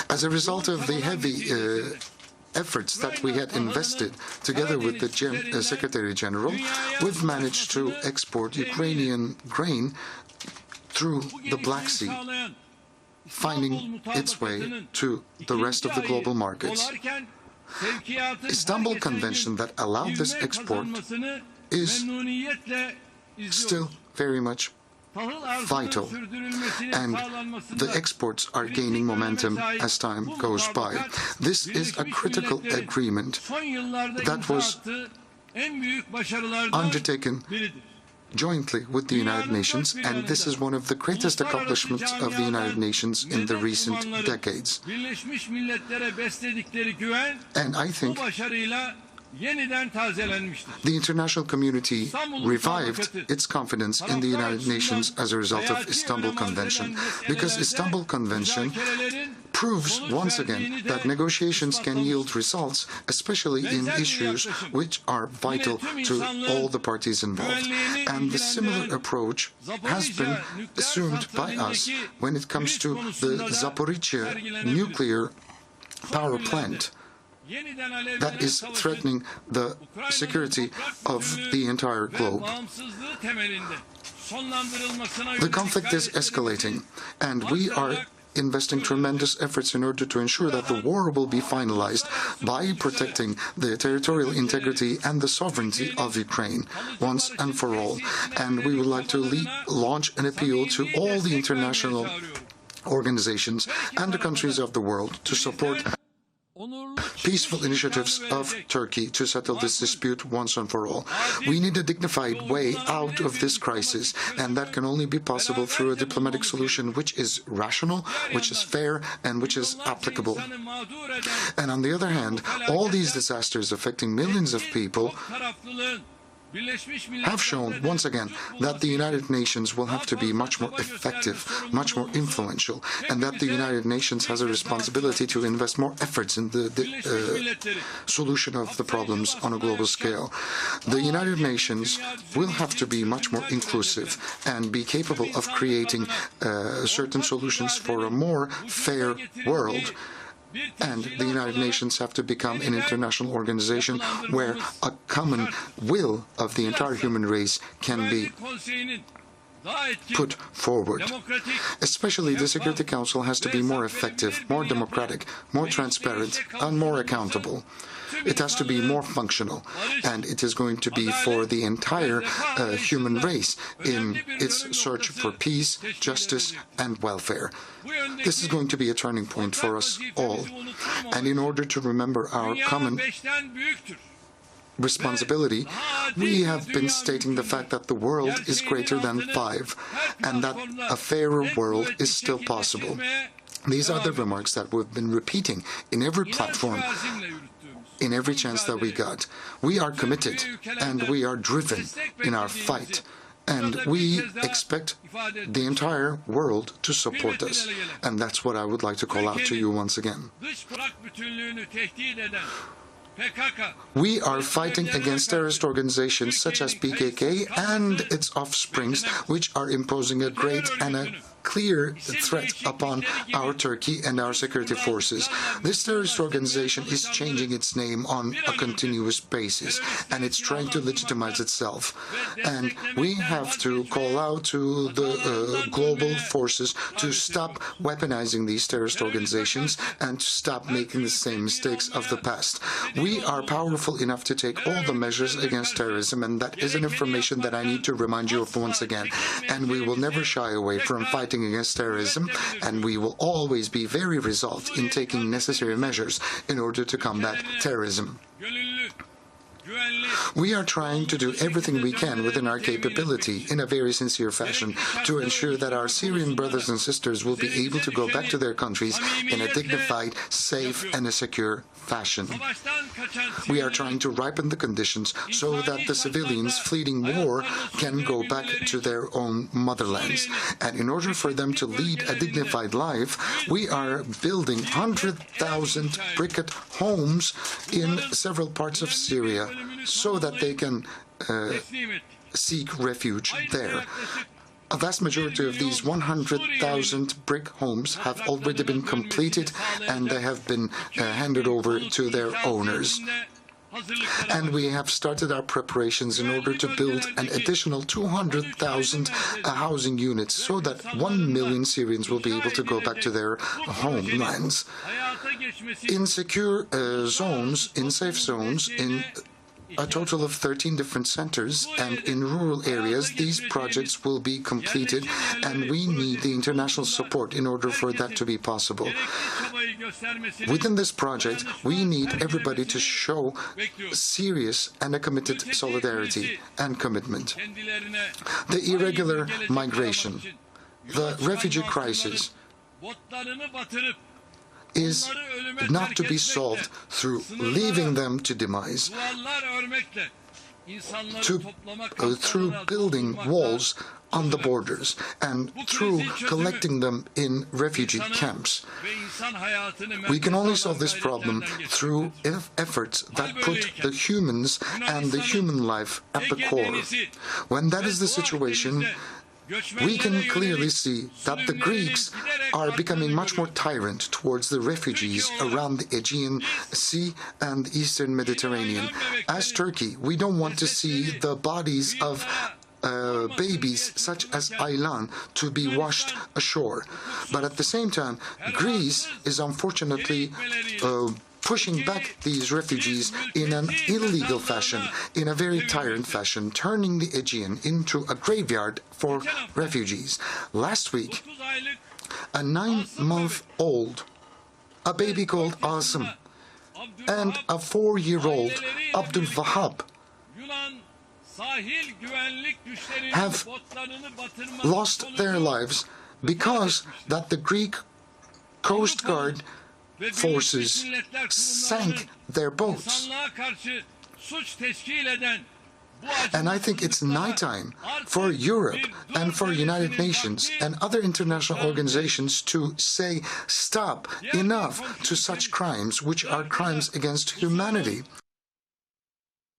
As a result of the heavy efforts that we had invested together with the Secretary General, we've managed to export Ukrainian grain through the Black Sea, finding its way to the rest of the global markets. Istanbul Convention that allowed this export is still very much vital, and the exports are gaining momentum as time goes by. This is a critical agreement that was undertaken jointly with the United Nations, and this is one of the greatest accomplishments of the United Nations in the recent decades. And I think the international community revived its confidence in the United Nations as a result of Istanbul Convention, because Istanbul Convention proves once again that negotiations can yield results, especially in issues which are vital to all the parties involved. And the similar approach has been assumed by us when it comes to the Zaporizhzhia nuclear power plant that is threatening the security of the entire globe. The conflict is escalating, and we are investing tremendous efforts in order to ensure that the war will be finalized by protecting the territorial integrity and the sovereignty of Ukraine once and for all. And we would like to launch an appeal to all the international organizations and the countries of the world to support peaceful initiatives of Turkey to settle this dispute once and for all. We need a dignified way out of this crisis, and that can only be possible through a diplomatic solution which is rational, which is fair, and which is applicable. And on the other hand, all these disasters affecting millions of people have shown once again that the United Nations will have to be much more effective, much more influential, and that the United Nations has a responsibility to invest more efforts in the solution of the problems on a global scale. The United Nations will have to be much more inclusive and be capable of creating certain solutions for a more fair world. And the United Nations have to become an international organization where a common will of the entire human race can be put forward. Especially the Security Council has to be more effective, more democratic, more transparent, and more accountable. It has to be more functional, and it is going to be for the entire human race in its search for peace, justice, and welfare. This is going to be a turning point for us all, and in order to remember our common responsibility, we have been stating the fact that the world is greater than 5, and that a fairer world is still possible. These are the remarks that we've been repeating in every platform, in every chance that we got. We are committed, and we are driven in our fight, and we expect the entire world to support us. And that's what I would like to call out to you once again. We are fighting against terrorist organizations such as PKK and its offsprings, which are imposing a great and a clear threat upon our Turkey and our security forces. This terrorist organization is changing its name on a continuous basis, and it's trying to legitimize itself. And we have to call out to the global forces to stop weaponizing these terrorist organizations and to stop making the same mistakes of the past. We are powerful enough to take all the measures against terrorism, and that is an information that I need to remind you of once again. And we will never shy away from fighting against terrorism, and we will always be very resolved in taking necessary measures in order to combat terrorism. We are trying to do everything we can within our capability in a very sincere fashion to ensure that our Syrian brothers and sisters will be able to go back to their countries in a dignified, safe, and a secure fashion. We are trying to ripen the conditions so that the civilians fleeing war can go back to their own motherlands. And in order for them to lead a dignified life, we are building 100,000 briquette homes in several parts of Syria so that they can seek refuge there. a vast majority of these 100,000 brick homes have already been completed and they have been handed over to their owners. And we have started our preparations in order to build an additional 200,000 housing units so that 1 million Syrians will be able to go back to their homelands. In secure zones, in safe zones, in a total of 13 different centers, and in rural areas, these projects will be completed, and we need the international support in order for that to be possible. Within this project, we need everybody to show serious and a committed solidarity and commitment. The irregular migration, the refugee crisis, is not to be solved through leaving them to demise, through building walls on the borders, and through collecting them in refugee camps. We can only solve this problem through efforts that put the humans and the human life at the core. When that is the situation, we can clearly see that the Greeks are becoming much more tyrant towards the refugees around the Aegean Sea and the Eastern Mediterranean. As Turkey, we don't want to see the bodies of babies such as Aylan to be washed ashore. But at the same time, Greece is unfortunately pushing back these refugees in an illegal fashion, in a very tyrant fashion, turning the Aegean into a graveyard for refugees. Last week, a 9-month-old, a baby called Asım, and a 4-year-old Abdul Wahab have lost their lives because that the Greek Coast Guard forces sank their boats. And I think it's nighttime for Europe and for United Nations and other international organizations to say, stop, enough to such crimes, which are crimes against humanity.